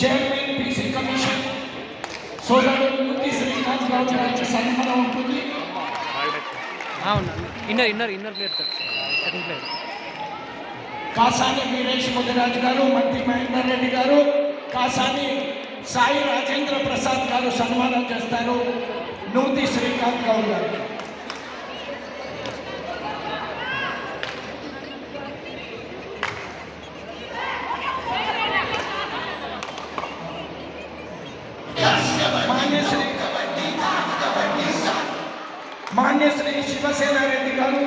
Chairman BC commission సోదరుడు UP Srikanth Goud గారికి సన్మానం ఉంటుంది. Inner plate second plate. Kasani Veeresh Mudiraj గారు, మట్టి మహేందర్ రెడ్డి గారు, కాసాని సాయి రాజేంద్ర ప్రసాద్ గారు సన్మానం చేస్తారు నూతి శ్రీకాంత్ గౌడ్ గారు. మాన్యశ్రీ శివసేనారెడ్డి గారు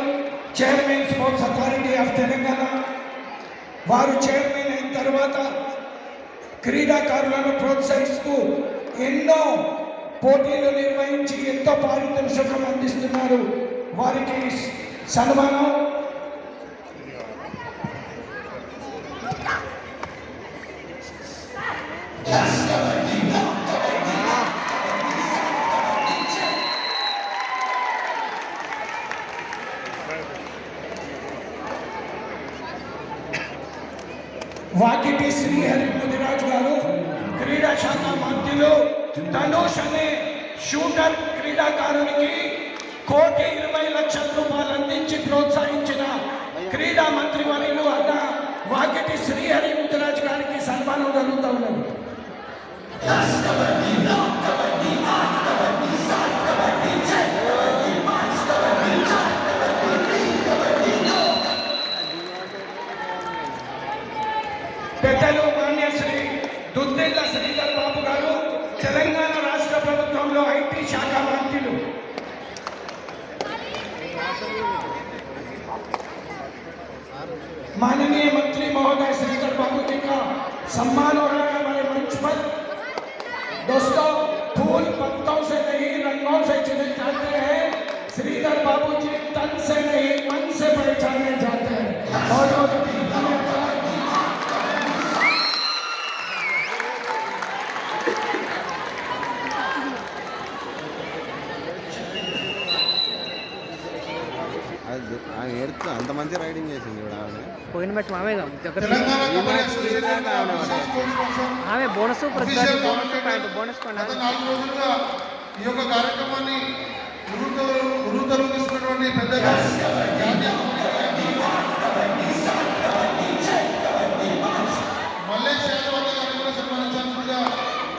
chairman sports authority of Telangana. వారు చైర్మన్ అయిన తర్వాత క్రీడాకారులను ప్రోత్సహిస్తూ ఎన్నో పోటీలు నిర్వహించి ఎంతో పారితోషికం అందిస్తున్నారు. వారికి సన్మానం. వాకిటి శ్రీహరి ముదిరాజ్ గారు క్రీడా శాఖ మంత్రులు ధనుష్ అనే షూటర్ క్రీడాకారునికి ₹1,20,00,000 అందించి ప్రోత్సహించిన క్రీడా మంత్రి వర్యులు అన్న వాకిటి శ్రీహరి ముదిరాజ్ గారికి సన్మానం జరుగుతూ ఉన్నది. పెద్దలు మాన్యశ్రీ దుద్దేళ్ల శ్రీధర్ బాబు గారు తెలంగాణ రాష్ట్ర ప్రభుత్వంలో ఐటీ శాఖ మంత్రులు. माननीय मंत्री महोदय श्रीधर बाबू जी का सम्मान हो रहा है हमारे मंच पर। दोस्तों, फूल पत्तों से नहीं रंगों से चुने जाते हैं। श्रीधर बाबू जी तन से नहीं मन से पहचाने जाते हैं। बहुत बहुत అంత మంచి రైడింగ్ చేసింది పోయిన మ్యాచ్ ఆమె బోనస్ బోనస్ 4 రోజులుగా ఈ యొక్క కార్యక్రమాన్ని గురుతరు తీసుకున్నటువంటి పెద్దగా మల్లేష్ యాదవ్ గారిని కూడా సన్మానించాల్సిందిగా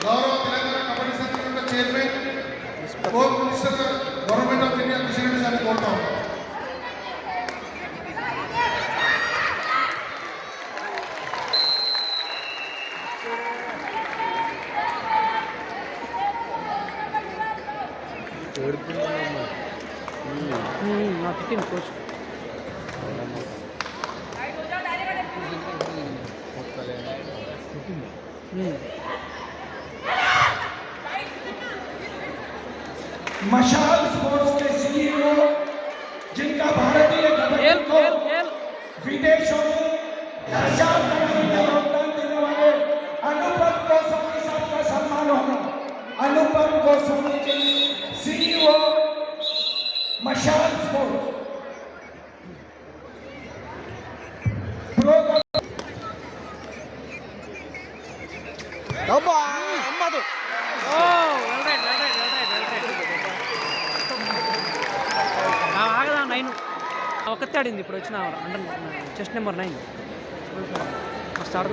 గౌరవ తెలంగాణ కబడ్డీ సంఘం chairman sports minister government of India Kishan Reddy గారిని కోరుతాం. కోచ్ मशाल स्पोर्ट्स के सीईओ जिनका भारतीय कबड्डी को विदेशों में प्रचार करने में योगदान देने वाले अनुपम गोस्वामी साहब का सम्मान होगा। अनुपम गोस्वामी जी सीईओ मशाल स्पोर्ट्स ఆగదా 9 ఒకతే ఆడింది ఇప్పుడు వచ్చిన chest number 9 start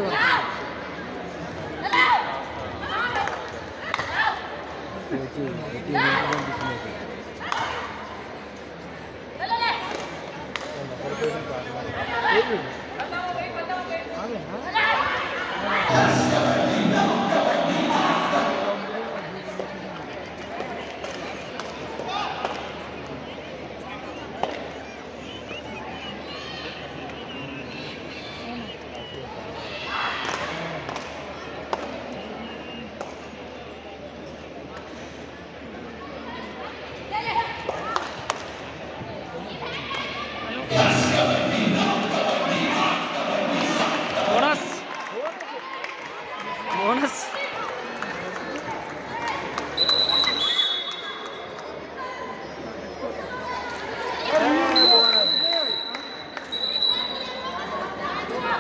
bonus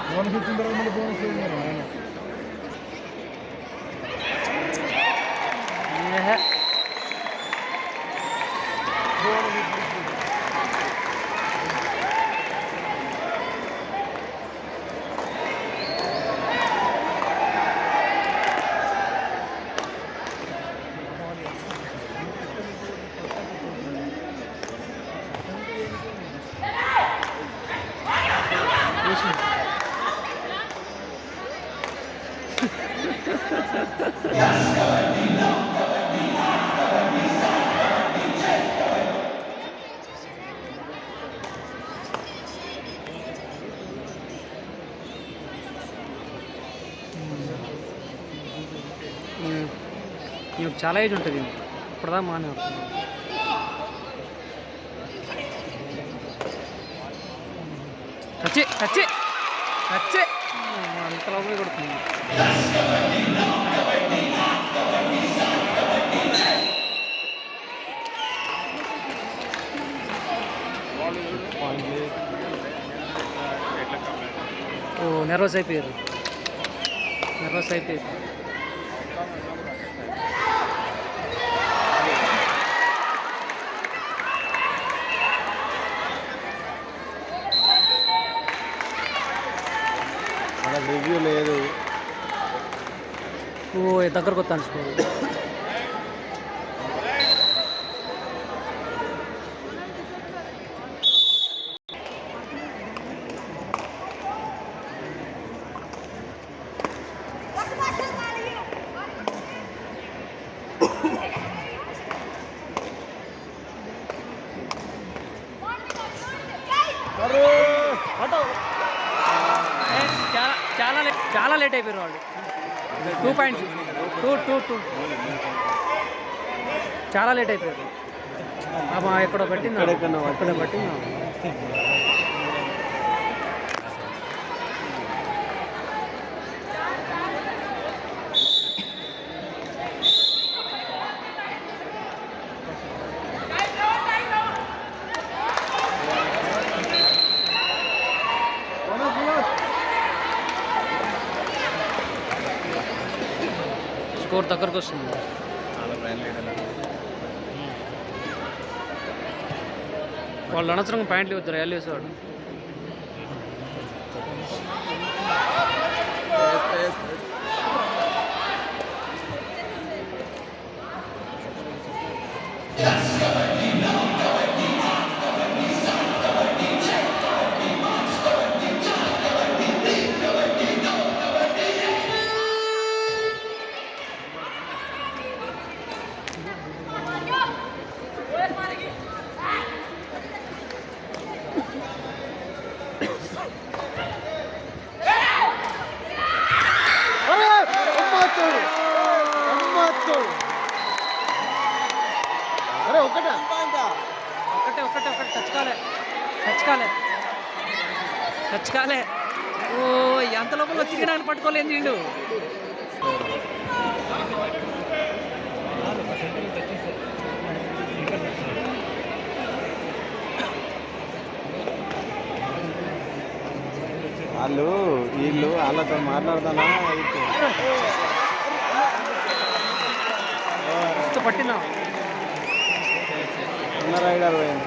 bonus ఇచ్చిన తర్వాత మళ్ళీ బోనస్ ఈమెకు చాలా ఏజ్ ఉంటుంది ఇప్పుడుదా మానే కచ్చి కచ్చి కచ్చి అంత లోపలే కొడుతుంది. ఓ నెర్వస్ అయిపోయారు. మనకు రివ్యూ లేదు. ఓ దగ్గరకు వస్తాను స్కూల్. చాలా లేట్ అయిపోయారు వాళ్ళు. 2 పాయింట్స్ 2 చాలా లేట్ అయిపోయారు. ఎక్కడో పట్టింది అక్కడ పట్టింది. స్కోర్ దగ్గరకు వస్తుంది. వాళ్ళు అనవసరంగా పాయింట్లు ఇవ్వద్దు. ర్యాలీ వేసేవాడు. ఒకటే టచ్ కాలే. ఓ ఎంత లోపల వచ్చి నేను పట్టుకోలేదు వీళ్ళు. వీళ్ళు వాళ్ళతో మాట్లాడతానా పట్టినా చిన్న రైడర్ పోయింది.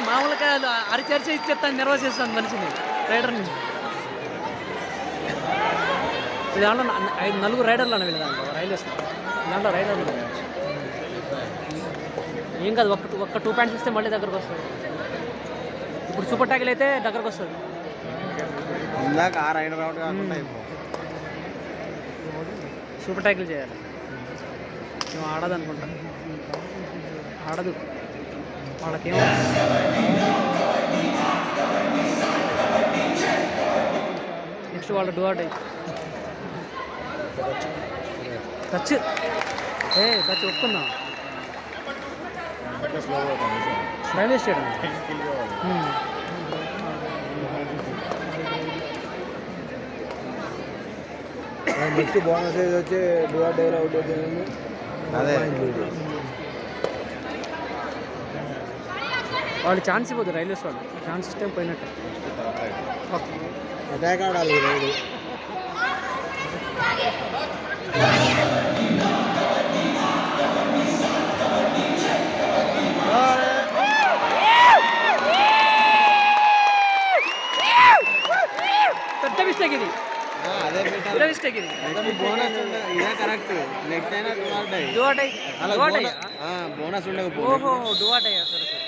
మామూలుగా అరిచరిచి ఇచ్చేస్తాను, నిర్వహిస్తాను మనిషిని రైడర్ని. దాంట్లో 4 రైడర్లు అన్న వీళ్ళు. దాంట్లో రైల్వేస్ దాంట్లో రైడర్లు ఏం కాదు. ఒక్క 2 పాయింట్స్ ఇస్తే మళ్ళీ దగ్గరకు వస్తుంది. ఇప్పుడు సూపర్ ట్యాకిల్ అయితే దగ్గరకు వస్తుంది. ఇందాక ఆ రైడర్ అవుట్ కాకుండా సూపర్ ట్యాకిల్ చేయాలి. మేము ఆడదు అనుకుంటా. ఆడదు వాళ్ళకేమో. నెక్స్ట్ వాళ్ళు డూఆర్ డై. టచ్ ఒప్పుకుందాం. రైల్వే స్టేడియం నెక్స్ట్ బోనస్ వచ్చి డూఆర్ డైలో అవుట్ అవుతుంది. అదే వాళ్ళు ఛాన్స్ ఇవ్వదు రైల్వేస్ వాళ్ళు, ఛాన్స్ ఇస్తే పోయినట్టే. ఓకే అటాక్ ఆడాలి రైలు. పెద్ద మిస్టేక్ ఇది, అదే పెద్ద మిస్టేక్ ఇది. బోనస్ ఇదే కరెక్ట్. నెక్స్ట్ అయినా బోనస్ బోనస్ ఉండకపో. ఓహో డువాటయ్యా, సరే సరే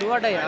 డువాటయ్యా.